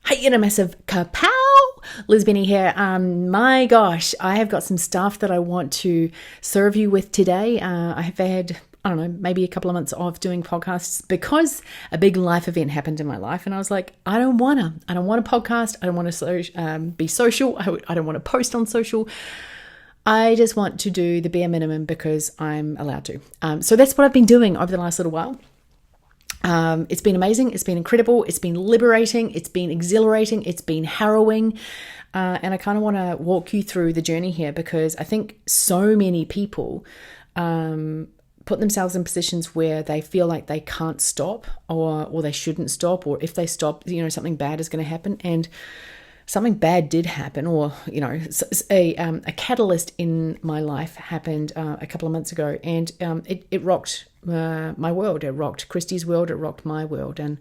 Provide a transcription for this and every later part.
Hey, in a massive KAPOW! Liz Benny here. My gosh, I have got some stuff that I want to serve you with today. I have had, I don't know, maybe a couple of months of doing podcasts because a big life event happened in my life. And I was like, I don't want a podcast. I don't want to be social. I don't want to post on social. I just want to do the bare minimum because I'm allowed to. So that's what I've been doing over the last little while. It's been amazing. It's been incredible. It's been liberating. It's been exhilarating. It's been harrowing. And I kind of want to walk you through the journey here because I think so many people put themselves in positions where they feel like they can't stop or they shouldn't stop, or if they stop, something bad is going to happen. And something bad did happen, or, a catalyst in my life happened a couple of months ago, and it rocked my world. It rocked Christie's world. It rocked my world. And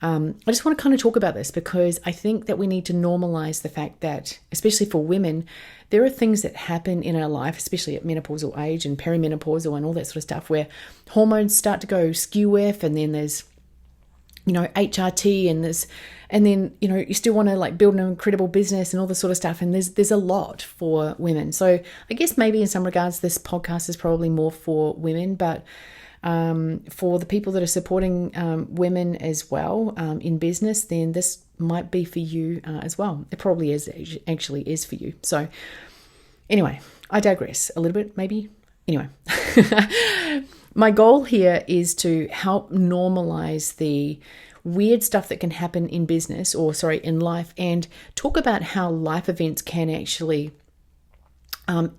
I just want to kind of talk about this because I think that we need to normalize the fact that, especially for women, there are things that happen in our life, especially at menopausal age and perimenopausal and all that sort of stuff, where hormones start to go skew-whiff, and then there's HRT and then you still want to build an incredible business and all this sort of stuff, and there's a lot for women. So I guess maybe in some regards this podcast is probably more for women, but for the people that are supporting women as well in business, then this might be for you as well. It probably actually is for you. So anyway, I digress a little bit maybe. Anyway, my goal here is to help normalize the weird stuff that can happen in business, in life, and talk about how life events can actually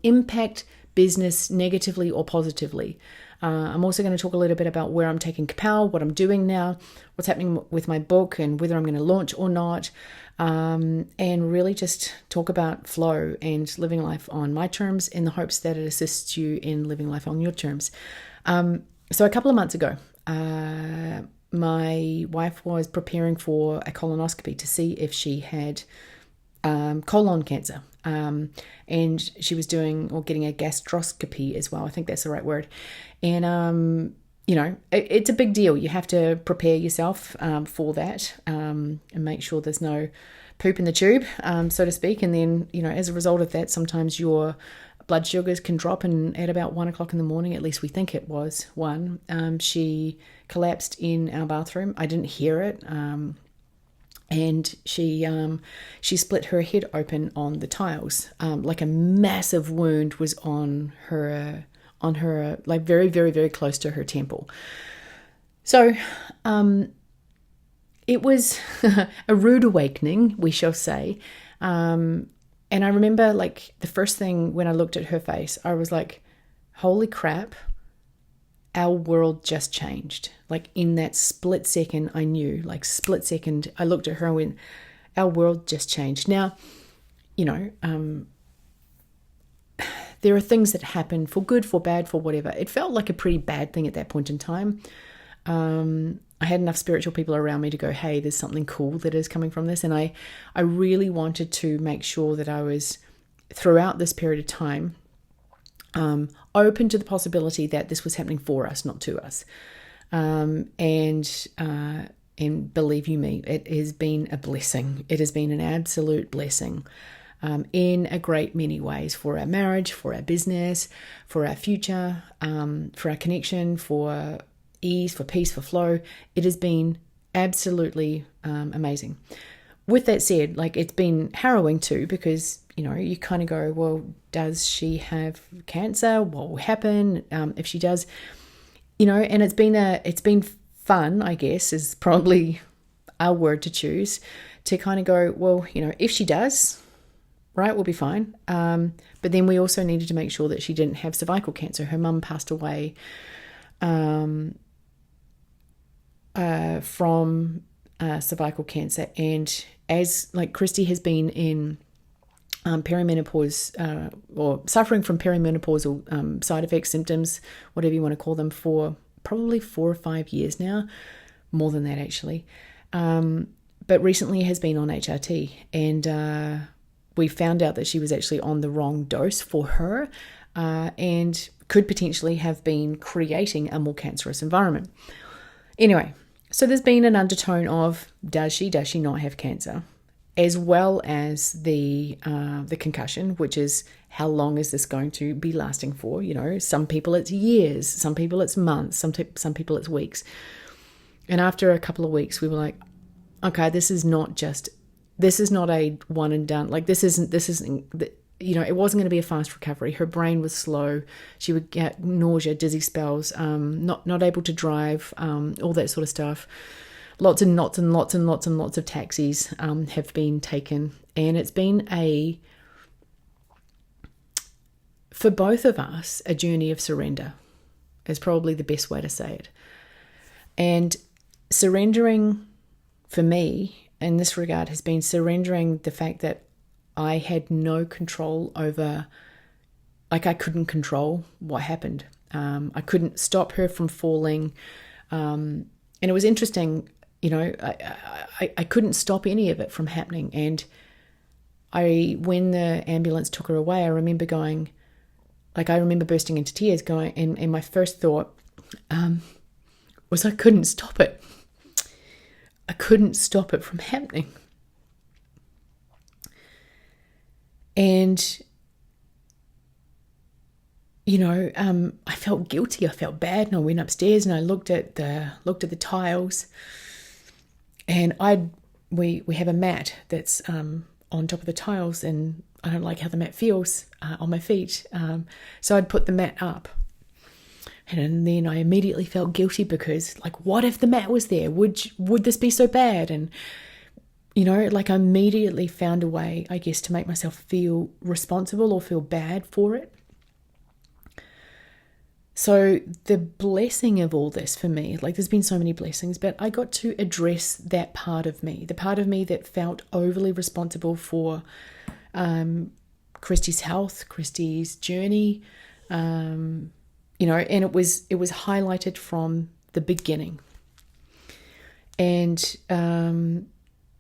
impact business negatively or positively. I'm also going to talk a little bit about where I'm taking KAPOW, what I'm doing now, what's happening with my book, and whether I'm going to launch or not, and really just talk about flow and living life on my terms in the hopes that it assists you in living life on your terms. So a couple of months ago, my wife was preparing for a colonoscopy to see if she had colon cancer. And she was getting a gastroscopy as well. I think that's the right word. And, it's a big deal. You have to prepare yourself for that and make sure there's no poop in the tube, so to speak. And then, as a result of that, sometimes your blood sugars can drop, and at about 1 o'clock in the morning, at least we think it was 1, she collapsed in our bathroom. I didn't hear it. And she split her head open on the tiles. Like a massive wound was on her, like very, very, very close to her temple. So it was a rude awakening, we shall say. And I remember the first thing when I looked at her face, I was like, holy crap, our world just changed. In that split second, I knew, split second, I looked at her and went, our world just changed. Now, there are things that happen for good, for bad, for whatever. It felt like a pretty bad thing at that point in time. I had enough spiritual people around me to go, hey, there's something cool that is coming from this. And I really wanted to make sure that I was, throughout this period of time, open to the possibility that this was happening for us, not to us. And believe you me, it has been a blessing. It has been an absolute blessing in a great many ways, for our marriage, for our business, for our future, for our connection, for ease, for peace, for flow. It has been absolutely amazing. With that said, it's been harrowing too, because you kind of go, well, does she have cancer? What will happen if she does? And it's been fun, I guess, is probably our word to choose, to kind of go, well, if she does, right, we'll be fine. But then we also needed to make sure that she didn't have cervical cancer. Her mum passed away from cervical cancer, and as Christie has been in perimenopause or suffering from perimenopausal side effects, symptoms, whatever you want to call them, for probably 4 or 5 years now, more than that actually, but recently has been on HRT, and we found out that she was actually on the wrong dose for her, and could potentially have been creating a more cancerous environment. Anyway, So there's been an undertone of does she not have cancer, as well as the concussion, which is how long is this going to be lasting for? You know, some people it's years, some people it's months, some people it's weeks. And after a couple of weeks, we were like, okay, this is not a one and done. Like this isn't, you know, it wasn't going to be a fast recovery. Her brain was slow. She would get nausea, dizzy spells, not able to drive, all that sort of stuff. Lots and lots and lots and lots and lots of taxis have been taken. And it's been for both of us, a journey of surrender is probably the best way to say it. And surrendering for me in this regard has been surrendering the fact that I had no control over, like I couldn't control what happened. I couldn't stop her from falling. And it was interesting, you know, I couldn't stop any of it from happening. And when the ambulance took her away, I remember bursting into tears going, and my first thought was I couldn't stop it. I couldn't stop it from happening. And, you know, I felt guilty. I felt bad, and I went upstairs and I looked at the tiles, and we have a mat that's on top of the tiles, and I don't like how the mat feels on my feet. So I'd put the mat up, and then I immediately felt guilty because, like, what if the mat was there? Would this be so bad? And you know, like I immediately found a way, I guess, to make myself feel responsible or feel bad for it. So the blessing of all this for me, like there's been so many blessings, but I got to address that part of me, the part of me that felt overly responsible for Christie's health, Christie's journey, you know, and it was highlighted from the beginning. And,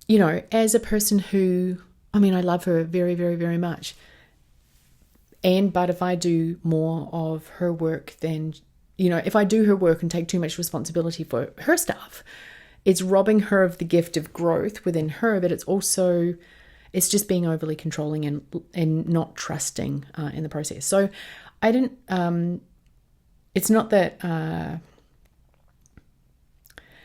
you know, as a person who, I mean, I love her very, very, very much. But if I do more of her work than, you know, if I do her work and take too much responsibility for her stuff, it's robbing her of the gift of growth within her, but it's just being overly controlling and not trusting in the process. So I didn't, it's not that,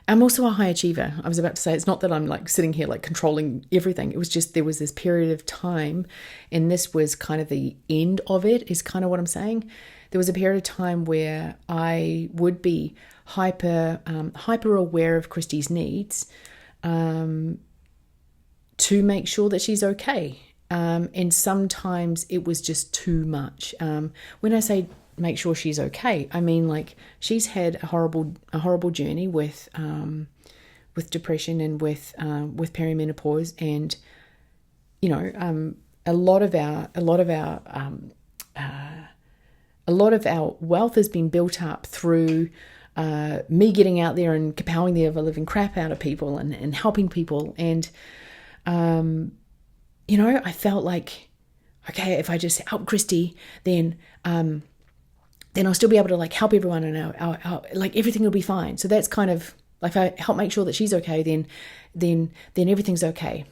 I'm also a high achiever. I was about to say, it's not that I'm like sitting here like controlling everything. It was just there was this period of time, and this was kind of the end of it, is kind of what I'm saying. There was a period of time where I would be hyper aware of Christie's needs to make sure that she's okay. And sometimes it was just too much. When I say make sure she's okay, I mean, like, she's had a horrible journey with depression and with perimenopause, and you know, a lot of our wealth has been built up through me getting out there and kapowing the ever living crap out of people and helping people, and you know, I felt like, okay, if I just help Christie, then I'll still be able to like help everyone, and I'll like everything will be fine. So that's kind of like, if I help make sure that she's okay, then everything's okay.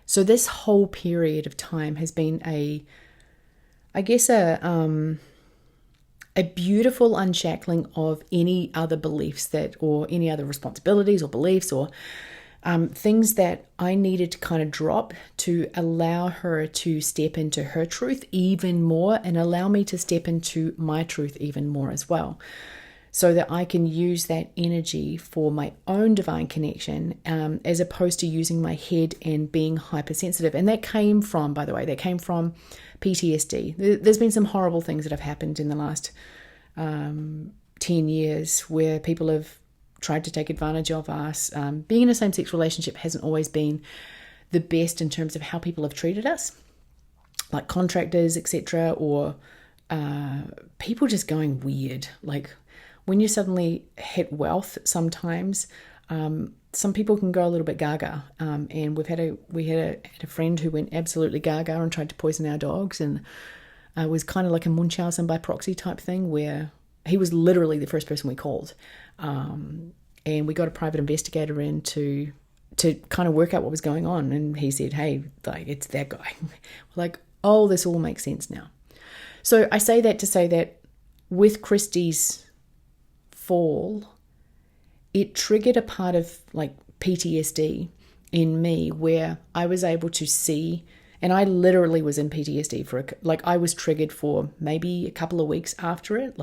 So this whole period of time has been a beautiful unshackling of any other beliefs or any other responsibilities or beliefs or things that I needed to kind of drop to allow her to step into her truth even more, and allow me to step into my truth even more as well, so that I can use that energy for my own divine connection, as opposed to using my head and being hypersensitive. And that came from, by the way, PTSD. There's been some horrible things that have happened in the last 10 years where people have tried to take advantage of us. Being in a same-sex relationship hasn't always been the best in terms of how people have treated us, like contractors, etc., or people just going weird. Like when you suddenly hit wealth, sometimes some people can go a little bit gaga. And we had a friend who went absolutely gaga and tried to poison our dogs, and it was kind of like a Munchausen by proxy type thing where he was literally the first person we called. And we got a private investigator in to kind of work out what was going on. And he said, hey, like, it's that guy. We're like, oh, this all makes sense now. So I say that to say that with Christie's fall, it triggered a part of like PTSD in me where I was able to see, and I literally was in PTSD for I was triggered for maybe a couple of weeks after it,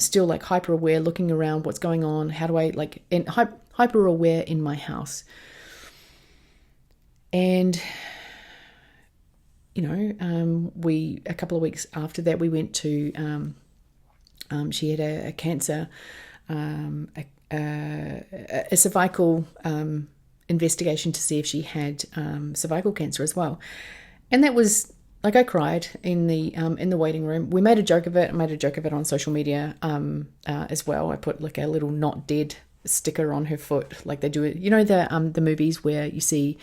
still like hyper aware, looking around, what's going on, how do I and hyper aware in my house. And we a couple of weeks after that we went to she had a cancer, a cervical investigation to see if she had cervical cancer as well. And that was like, I cried in the waiting room. We made a joke of it. I made a joke of it on social media as well. I put like a little not dead sticker on her foot, like they do it. The movies where you see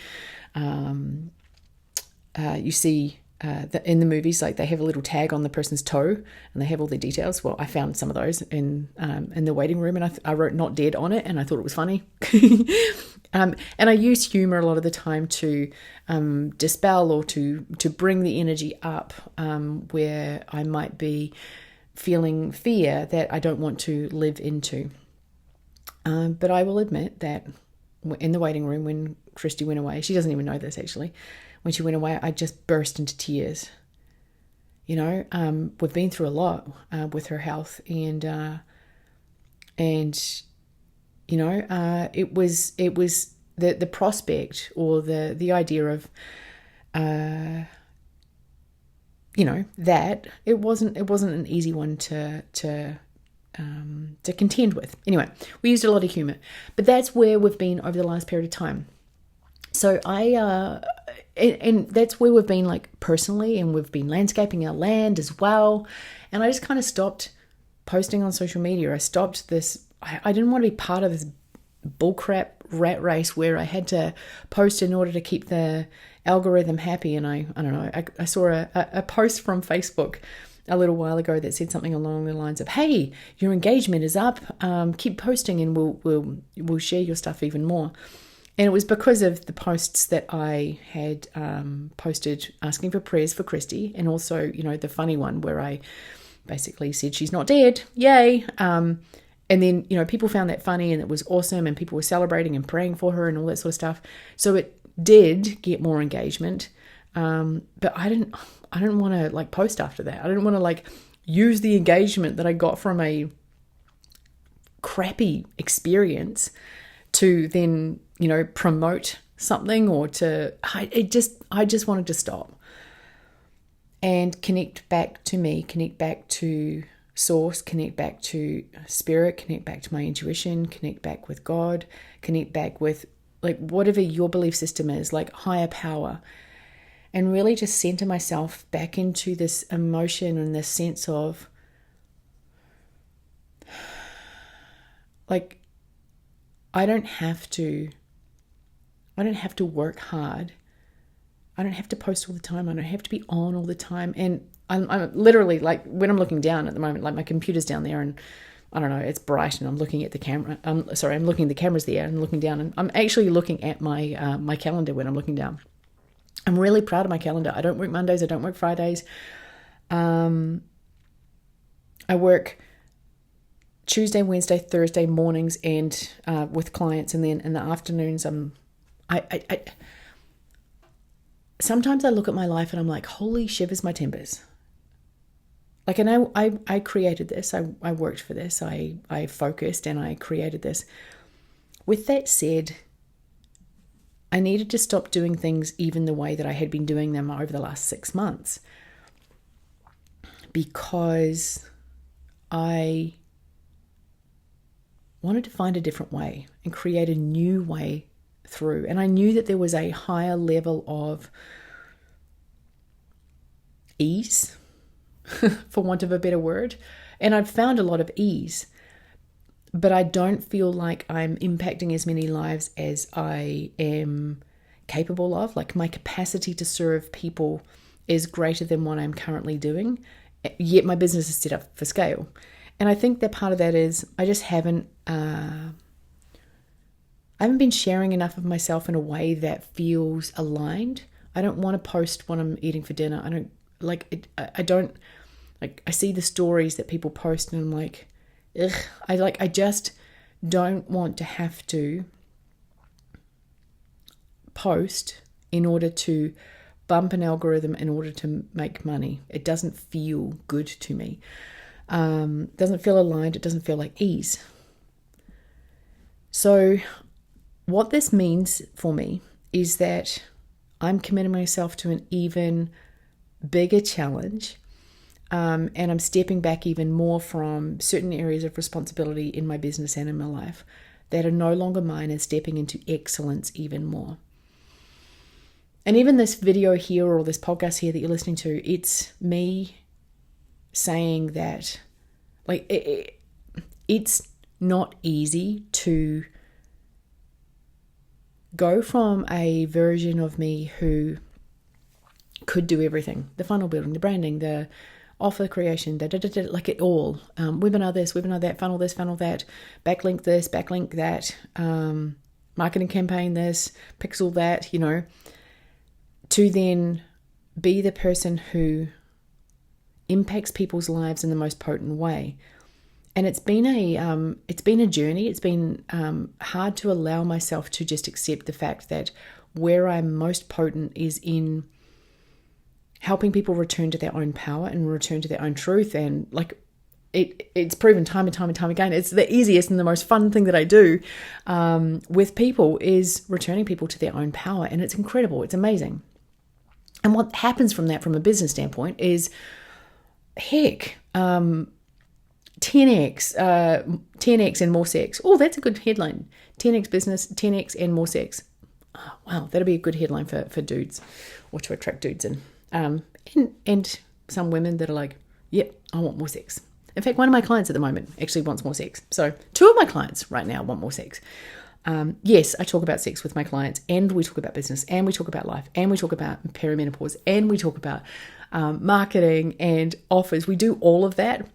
in the movies, like they have a little tag on the person's toe and they have all their details. Well, I found some of those in the waiting room, and I wrote not dead on it, and I thought it was funny. And I use humor a lot of the time to dispel or to bring the energy up where I might be feeling fear that I don't want to live into. But I will admit that in the waiting room when Christie went away, she doesn't even know this actually, when she went away, I just burst into tears. We've been through a lot with her health, and it was the prospect or the idea of that it wasn't an easy one to contend with. Anyway, we used a lot of humor, but that's where we've been over the last period of time. So and that's where we've been like personally, and we've been landscaping our land as well. And I just kind of stopped posting on social media. I stopped this. I didn't want to be part of this bullcrap rat race where I had to post in order to keep the algorithm happy. And I don't know, I saw a post from Facebook a little while ago that said something along the lines of, hey, your engagement is up. Keep posting and we'll share your stuff even more. And it was because of the posts that I had posted asking for prayers for Christie, and also, the funny one where I basically said she's not dead, yay. And then, people found that funny, and it was awesome, and people were celebrating and praying for her and all that sort of stuff. So it did get more engagement, but I didn't want to like post after that. I didn't want to like use the engagement that I got from a crappy experience to then promote something, or I just wanted to stop and connect back to me, connect back to source, connect back to spirit, connect back to my intuition, connect back with God, connect back with like whatever your belief system is, like higher power, and really just center myself back into this emotion and this sense of like, I don't have to work hard. I don't have to post all the time. I don't have to be on all the time. And I'm literally like, when I'm looking down at the moment, like my computer's down there and I don't know, it's bright and I'm looking at the camera. I'm looking at the cameras there and looking down, and I'm actually looking at my my calendar when I'm looking down. I'm really proud of my calendar. I don't work Mondays. I don't work Fridays. I work Tuesday, Wednesday, Thursday mornings and with clients, and then in the afternoons I sometimes I look at my life and I'm like, holy shivers my timbers. Like, and I created this. I worked for this. I focused and I created this. With that said, I needed to stop doing things even the way that I had been doing them over the last 6 months, because I wanted to find a different way and create a new way through. And I knew that there was a higher level of ease, for want of a better word. And I've found a lot of ease, but I don't feel like I'm impacting as many lives as I am capable of. Like, my capacity to serve people is greater than what I'm currently doing, yet my business is set up for scale. And I think that part of that is I just haven't been sharing enough of myself in a way that feels aligned. I don't want to post what I'm eating for dinner. I don't like it. I don't like, I see the stories that people post and I'm like, ugh, I just don't want to have to post in order to bump an algorithm in order to make money. It doesn't feel good to me. It doesn't feel aligned. It doesn't feel like ease. So what this means for me is that I'm committing myself to an even bigger challenge, and I'm stepping back even more from certain areas of responsibility in my business and in my life that are no longer mine, and stepping into excellence even more. And even this video here or this podcast here that you're listening to, it's me saying that like it's not easy to go from a version of me who could do everything, the funnel building, the branding, the offer creation, like it all, webinar this, webinar that, funnel this, funnel that, backlink this, backlink that, marketing campaign this, pixel that, to then be the person who impacts people's lives in the most potent way. And it's been a journey. It's been hard to allow myself to just accept the fact that where I'm most potent is in helping people return to their own power and return to their own truth. And like it's proven time and time and time again, it's the easiest and the most fun thing that I do with people is returning people to their own power. And it's incredible. It's amazing. And what happens from that, from a business standpoint, is heck, 10x and more sex. Oh, that's a good headline. 10x business, 10x and more sex. Oh, wow, that'll be a good headline for dudes, or to attract dudes in. And some women that are like, yep, I want more sex. In fact, one of my clients at the moment actually wants more sex. So 2 of my clients right now want more sex. Yes, I talk about sex with my clients, and we talk about business, and we talk about life, and we talk about perimenopause, and we talk about marketing and offers. We do all of that.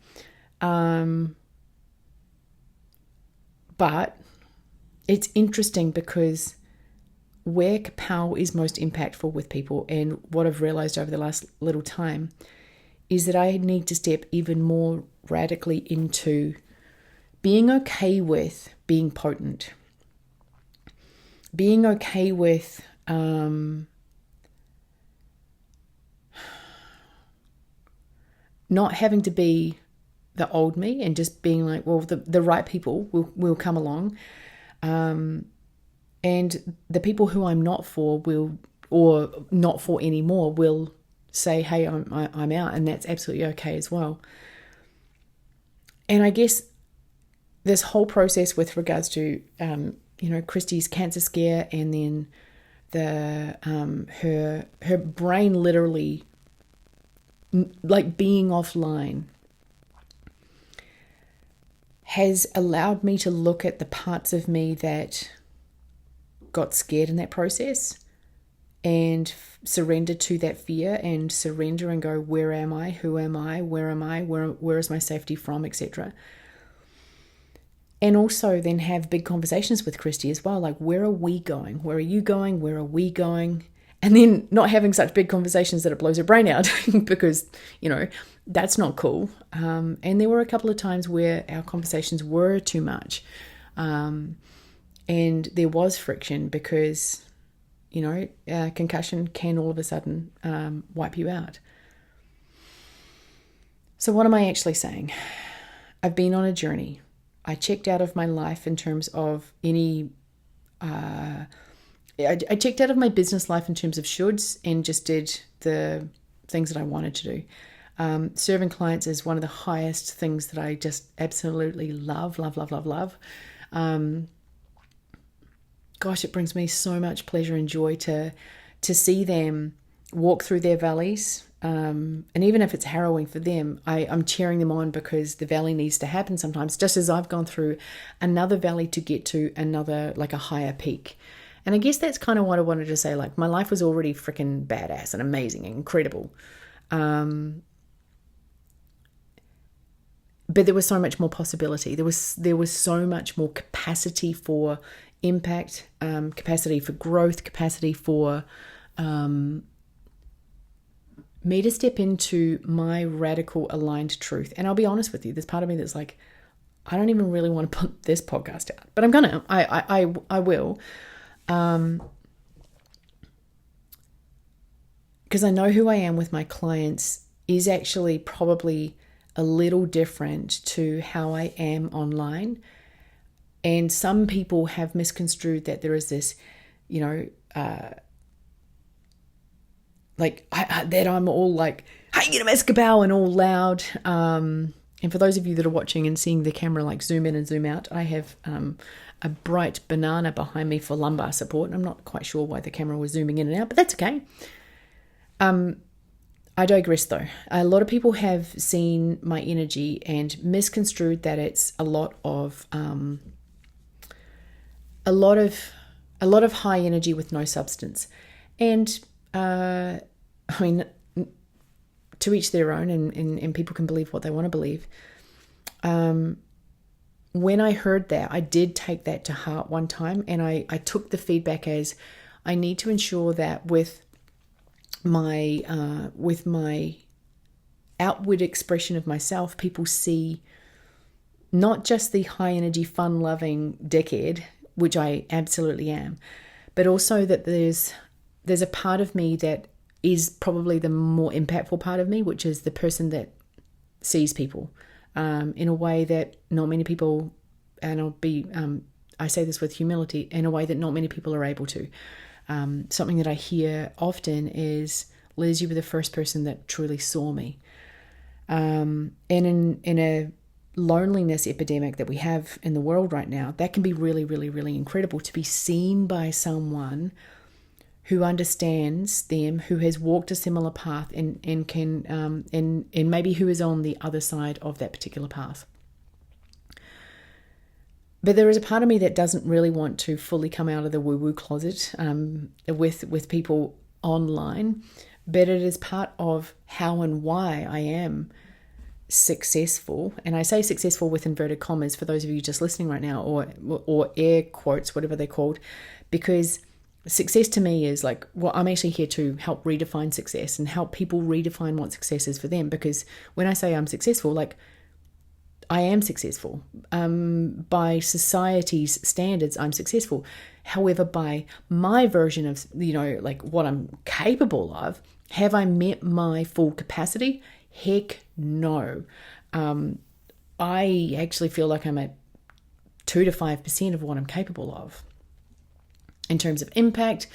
But it's interesting because where KAPOW is most impactful with people, and what I've realized over the last little time, is that I need to step even more radically into being okay with being potent, being okay with not having to be the old me, and just being like, well, the right people will come along, and the people who I'm not for will, or not for anymore, will say, hey, I'm out, and that's absolutely okay as well. And I guess this whole process with regards to Christie's cancer scare, and then her brain literally like being offline, has allowed me to look at the parts of me that got scared in that process, and surrender to that fear, and surrender and go, where am I? Who am I? Where am I? Where is my safety from, etc. And also then have big conversations with Christie as well, like, where are we going? Where are you going? Where are we going? And then not having such big conversations that it blows her brain out because, that's not cool. And there were a couple of times where our conversations were too much. And there was friction because, concussion can all of a sudden wipe you out. So what am I actually saying? I've been on a journey. I checked out of my life in terms of any... I checked out of my business life in terms of shoulds, and just did the things that I wanted to do. Serving clients is one of the highest things that I just absolutely love. Gosh, it brings me so much pleasure and joy to see them walk through their valleys. And even if it's harrowing for them, I'm cheering them on, because the valley needs to happen sometimes, just as I've gone through another valley to get to another, like a higher peak. And I guess that's kind of what I wanted to say. Like, my life was already freaking badass and amazing and incredible. but there was so much more possibility. There was so much more capacity for impact, capacity for growth, capacity for me to step into my radical aligned truth. And I'll be honest with you, there's part of me that's like, I don't even really want to put this podcast out, but I'm gonna. I will, because I know who I am with my clients is actually probably a little different to how I am online. And some people have misconstrued that there is this, that I'm all like, hey, get a KAPOW and all loud. And for those of you that are watching and seeing the camera like zoom in and zoom out, I have a bright banana behind me for lumbar support. I'm not quite sure why the camera was zooming in and out, but that's okay. I digress though. A lot of people have seen my energy and misconstrued that it's a lot of high energy with no substance. And to each their own, and people can believe what they want to believe. When I heard that, I did take that to heart one time, and I took the feedback as I need to ensure that with my outward expression of myself, people see not just the high energy, fun loving dickhead, which I absolutely am, but also that there's a part of me that is probably the more impactful part of me, which is the person that sees people in a way that not many people, and I say this with humility, in a way that not many people are able to. Something that I hear often is, Liz, you were the first person that truly saw me. And in a loneliness epidemic that we have in the world right now, that can be really, really, really incredible to be seen by someone who understands them, who has walked a similar path and can and maybe who is on the other side of that particular path. But there is a part of me that doesn't really want to fully come out of the woo-woo closet with people online, but it is part of how and why I am successful. And I say successful with inverted commas for those of you just listening right now, or air quotes, whatever they're called, because success to me is like, well, I'm actually here to help redefine success and help people redefine what success is for them. Because when I say I'm successful, like, I am successful. By society's standards, I'm successful. However, by my version of, like what I'm capable of, have I met my full capacity? Heck no. I actually feel like I'm at 2 to 5% of what I'm capable of. In terms of impact,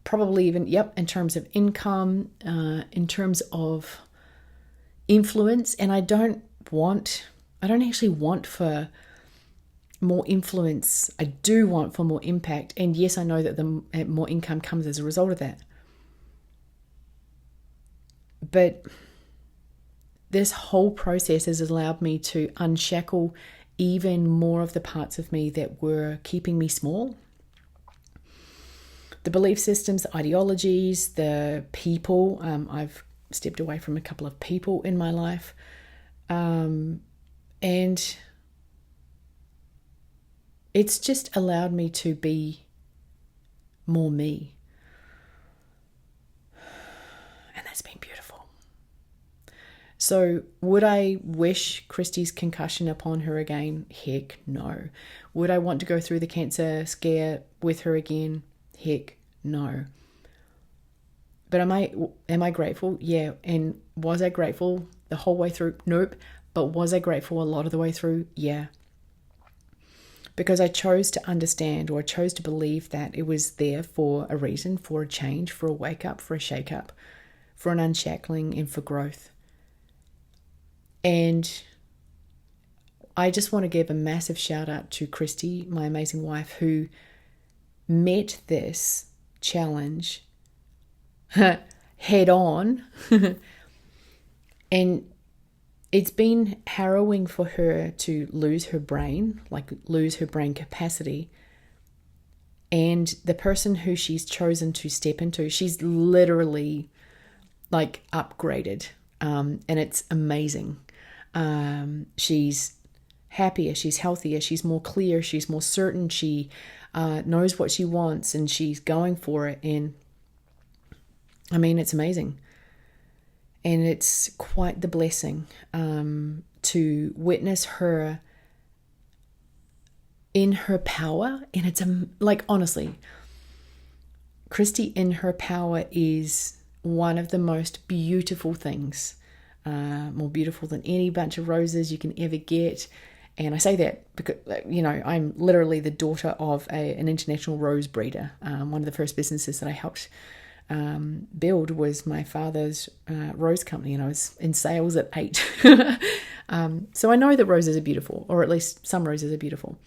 probably even, in terms of income, in terms of influence. And I don't actually want for more influence. I do want for more impact. And yes, I know that the more income comes as a result of that. But this whole process has allowed me to unshackle even more of the parts of me that were keeping me small. The belief systems, the ideologies, the people. I've stepped away from a couple of people in my life. And it's just allowed me to be more me. And that's been beautiful. So would I wish Christie's concussion upon her again? Heck no. Would I want to go through the cancer scare with her again? Heck no. But am I grateful? Yeah. And was I grateful the whole way through? Nope. But was I grateful a lot of the way through? Yeah. Because I chose to understand, or I chose to believe that it was there for a reason, for a change, for a wake up, for a shake up, for an unshackling, and for growth. And I just want to give a massive shout out to Christie, my amazing wife, who met this challenge head on. And it's been harrowing for her to lose her brain, like lose her brain capacity. And the person who she's chosen to step into, she's literally like upgraded. And it's amazing. She's happier, she's healthier, she's more clear, she's more certain, she knows what she wants and she's going for it. And I mean, it's amazing. And it's quite the blessing to witness her in her power. And it's like, honestly, Christie in her power is one of the most beautiful things, more beautiful than any bunch of roses you can ever get. And I say that because, I'm literally the daughter of an international rose breeder. One of the first businesses that I helped build was my father's rose company, and I was in sales at 8. So I know that roses are beautiful, or at least some roses are beautiful.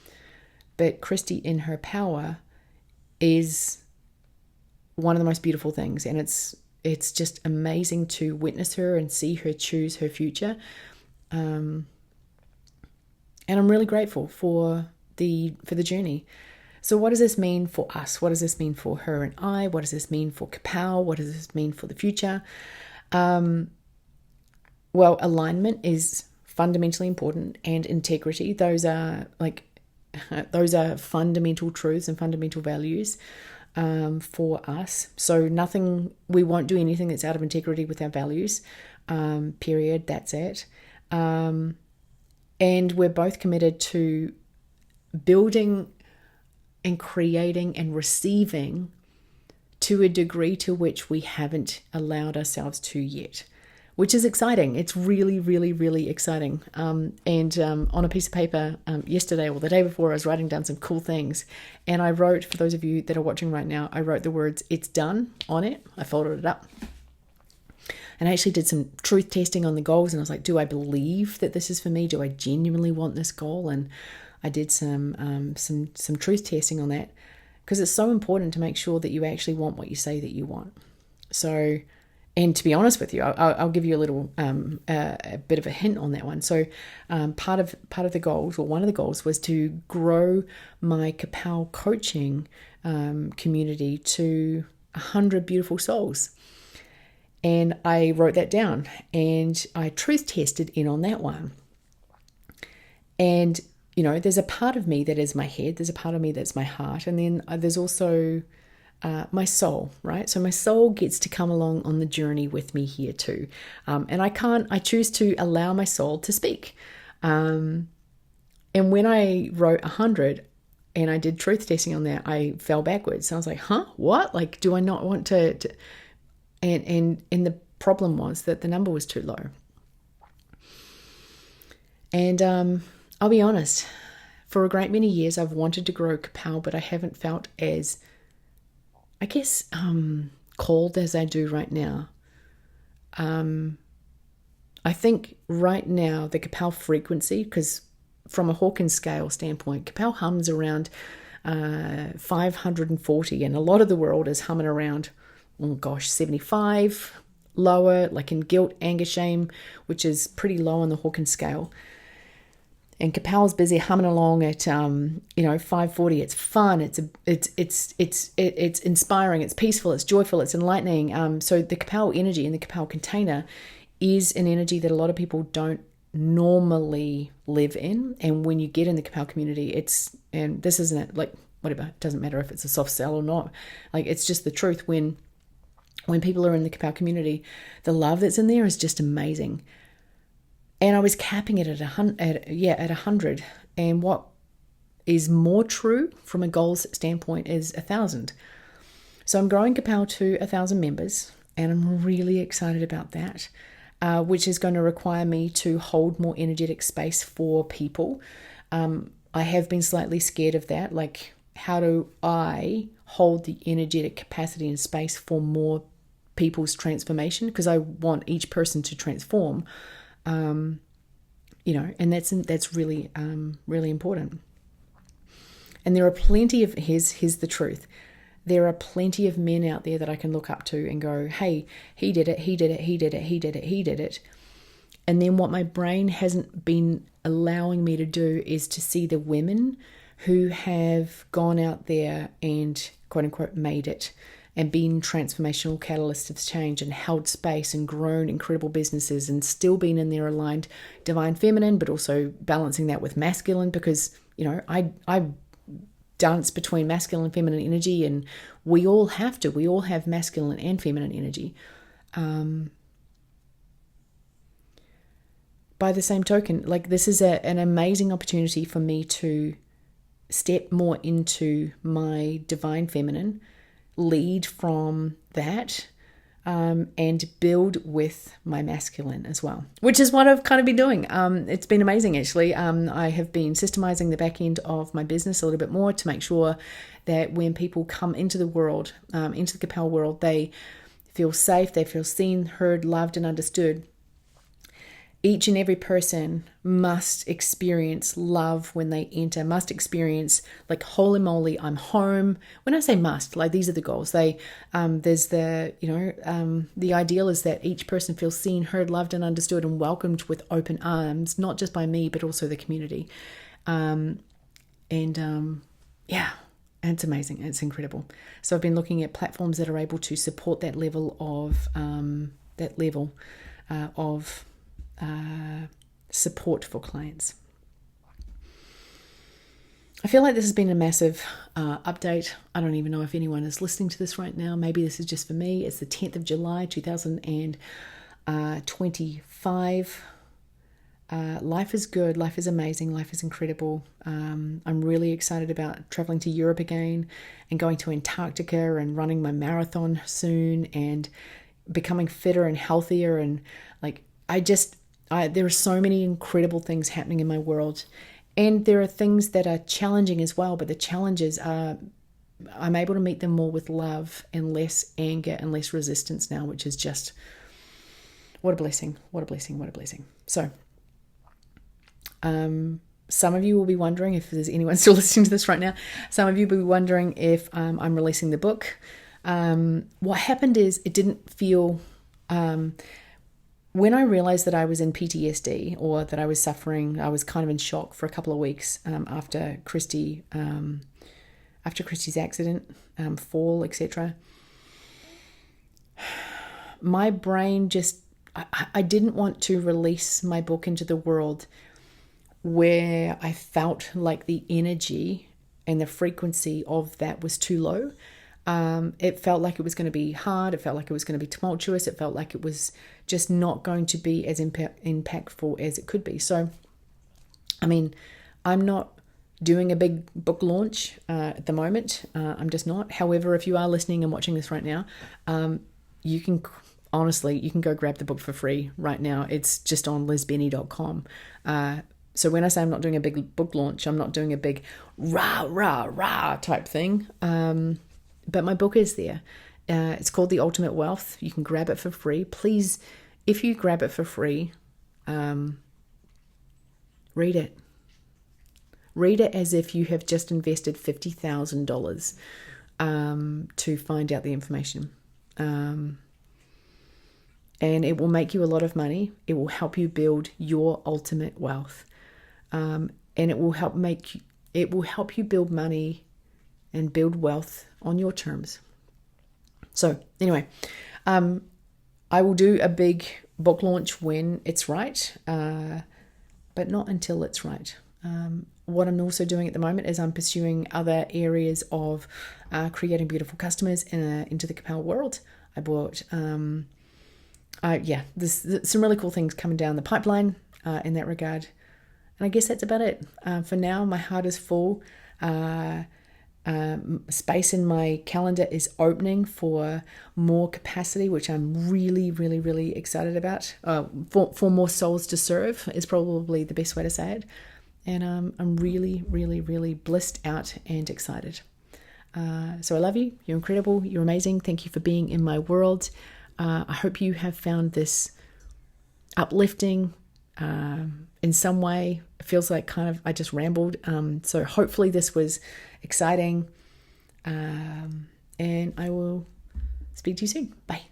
But Christie in her power is one of the most beautiful things, and it's just amazing to witness her and see her choose her future. And I'm really grateful for the journey. So what does this mean for us? What does this mean for her and I? What does this mean for KAPOW? What does this mean for the future? Well, alignment is fundamentally important, and integrity. Those are fundamental truths and fundamental values for us. So we won't do anything that's out of integrity with our values. Period. That's it. And we're both committed to building and creating and receiving to a degree to which we haven't allowed ourselves to yet, which is exciting. It's really, really, really exciting. And on a piece of paper yesterday or the day before, I was writing down some cool things. And I wrote, for those of you that are watching right now, I wrote the words, "It's done" on it. I folded it up. And I actually did some truth testing on the goals. And I was like, do I believe that this is for me? Do I genuinely want this goal? And I did some truth testing on that, because it's so important to make sure that you actually want what you say that you want. So, and to be honest with you, I'll give you a little a bit of a hint on that one. So, part of the goals, or one of the goals, was to grow my KAPOW coaching community to 100 beautiful souls. And I wrote that down, and I truth tested in on that one. And there's a part of me that is my head, there's a part of me that's my heart, and then there's also my soul, right? So my soul gets to come along on the journey with me here too. And I choose to allow my soul to speak. And when I wrote 100 and I did truth testing on that, I fell backwards. So I was like, what? Like, do I not want to and the problem was that the number was too low. And I'll be honest, for a great many years, I've wanted to grow KAPOW, but I haven't felt as, I guess, called as I do right now. I think right now the KAPOW frequency, because from a Hawkins scale standpoint, KAPOW hums around 540, and a lot of the world is humming around, 75, lower, like in guilt, anger, shame, which is pretty low on the Hawkins scale. And KAPOW's busy humming along at 540. It's fun. It's inspiring. It's peaceful. It's joyful. It's enlightening. So the KAPOW energy in the KAPOW container is an energy that a lot of people don't normally live in. And when you get in the KAPOW community, and this isn't like whatever. It doesn't matter if it's a soft sell or not. Like, it's just the truth. When people are in the KAPOW community, the love that's in there is just amazing. And I was capping it at 100. And what is more true from a goals standpoint is 1,000. So I'm growing KAPOW to 1,000 members, and I'm really excited about that, which is going to require me to hold more energetic space for people. I have been slightly scared of that. Like, how do I hold the energetic capacity and space for more people's transformation? Because I want each person to transform. And that's really, really important. And there are plenty of, here's the truth. There are plenty of men out there that I can look up to and go, hey, he did it, he did it, he did it, he did it, he did it. And then what my brain hasn't been allowing me to do is to see the women who have gone out there and quote unquote made it. and been transformational catalysts of change and held space and grown incredible businesses and still been in their aligned divine feminine, but also balancing that with masculine, because, I dance between masculine and feminine energy, and we all have masculine and feminine energy. By the same token, this is an amazing opportunity for me to step more into my divine feminine, lead from that, and build with my masculine as well, which is what I've kind of been doing. It's been amazing, actually. I have been systemizing the back end of my business a little bit more to make sure that when people come into the world, into the KAPOW world, they feel safe, they feel seen, heard, loved, and understood. Each and every person must experience love when they enter, must experience holy moly, I'm home. When I say must, these are the goals. There's the ideal is that each person feels seen, heard, loved, and understood and welcomed with open arms, not just by me, but also the community. And it's amazing. It's incredible. So I've been looking at platforms that are able to support that level of, support for clients. I feel like this has been a massive update. I don't even know if anyone is listening to this right now. Maybe this is just for me. It's the 10th of July, 2025. Life is good. Life is amazing. Life is incredible. I'm really excited about traveling to Europe again and going to Antarctica and running my marathon soon and becoming fitter and healthier. And there are so many incredible things happening in my world, and there are things that are challenging as well, but the challenges are, I'm able to meet them more with love and less anger and less resistance now, which is just, what a blessing, what a blessing, what a blessing. So, some of you will be wondering, if there's anyone still listening to this right now, some of you will be wondering if I'm releasing the book. What happened is it didn't feel... when I realized that I was in PTSD, or that I was suffering, I was kind of in shock for a couple of weeks after Christie's accident, fall, etc. My brain I didn't want to release my book into the world where I felt like the energy and the frequency of that was too low. It felt like it was going to be hard. It felt like it was going to be tumultuous. It felt like it was just not going to be as impactful as it could be. So, I'm not doing a big book launch at the moment. I'm just not. However, if you are listening and watching this right now, you can go grab the book for free right now. It's just on lizbenny.com. So when I say I'm not doing a big book launch, I'm not doing a big rah, rah, rah type thing. But my book is there. It's called The Ultimate Wealth. You can grab it for free. Please, if you grab it for free, read it. Read it as if you have just invested $50,000 to find out the information. And it will make you a lot of money. It will help you build your ultimate wealth. And it will help you build money and build wealth on your terms. So anyway, I will do a big book launch when it's right, but not until it's right. What I'm also doing at the moment is I'm pursuing other areas of creating beautiful customers into the KAPOW world. I bought, there's some really cool things coming down the pipeline in that regard. And I guess that's about it. For now, my heart is full. Space in my calendar is opening for more capacity, which I'm really, really, really excited about. For more souls to serve is probably the best way to say it. And I'm really, really, really blissed out and excited. So I love you. You're incredible. You're amazing. Thank you for being in my world. I hope you have found this uplifting in some way. It feels like I just rambled. So hopefully this was exciting. And I will speak to you soon. Bye.